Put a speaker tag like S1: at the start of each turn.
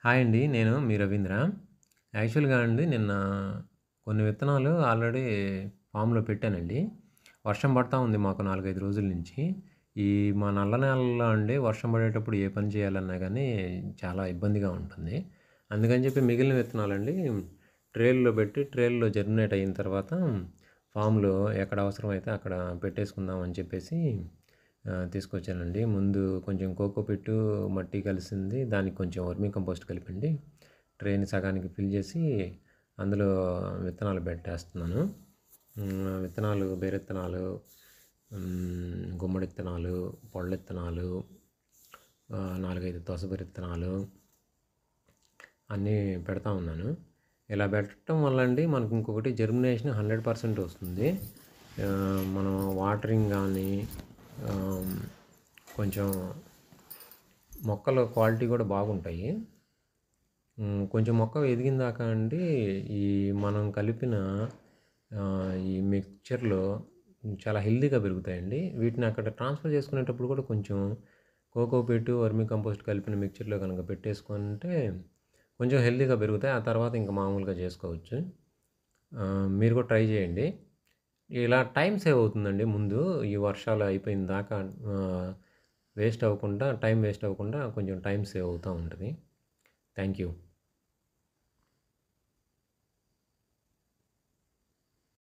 S1: Hi అండి. నేను మీ రవీంద్ర. యాక్చువల్‌గా అండి నిన్న కొన్ని విత్తనాలు ఆల్రెడీ ఫామ్‌లో పెట్టానండి. వర్షం పడతా ఉంది మాకు 4, 5 రోజుల నుంచి. ఈ మా నల్ల నేలల్లో అండి వర్షం పడేటప్పుడు ఏ పని చేయాలన్నా గానీ చాలా ఇబ్బందిగా ఉంటుంది. అందుకని చెప్పి మిగిలిన విత్తనాలండి ట్రేల్లో పెట్టి ట్రేల్లో జర్మినేట్ అయిన తర్వాత ఫామ్‌లో ఎక్కడ అవసరమైతే అక్కడ పెట్టేసుకుందాం అని చెప్పేసి తీసుకొచ్చానండి. ముందు కొంచెం కోకోపీటు, మట్టి కలిసింది. దానికి కొంచెం వర్మీ కంపోస్ట్ కలిపండి ట్రేని సగానికి ఫిల్ చేసి అందులో విత్తనాలు పెట్టేస్తున్నాను. విత్తనాలు, బేరిత్తనాలు, గుమ్మడిత్తనాలు, పళ్ళిత్తనాలు, 4, 5 దోసబెరిత్తనాలు అన్నీ పెడతా ఉన్నాను. ఇలా పెట్టడం వల్ల అండి మనకు ఇంకొకటి జర్మినేషన్ 100% వస్తుంది. మనం వాటరింగ్ కానీ కొంచెం మొక్కల క్వాలిటీ కూడా బాగుంటాయి. కొంచెం మొక్క ఎదిగిన దాకా అండి ఈ మనం కలిపిన ఈ మిక్చర్‌లో చాలా హెల్తీగా పెరుగుతాయండి. వీటిని అక్కడ ట్రాన్స్‌ఫర్ చేసుకునేటప్పుడు కూడా కొంచెం కోకోపీటు, వర్మీ కంపోస్ట్ కలిపిన మిక్చర్‌లో గనుక పెట్టేసుకుంటే కొంచెం హెల్తీగా పెరుగుతాయి. ఆ తర్వాత ఇంక మామూలుగా చేసుకోవచ్చు. మీరు కూడా ట్రై చేయండి. ఇలా టైం సేవ్ అవుతుందండి ముందు. ఈ వర్షాలు అయిపోయిన దాకా వేస్ట్ అవ్వకుండా, టైం వేస్ట్ అవ్వకుండా కొంచెం టైం సేవ్ అవుతా ఉంటది. Thank you.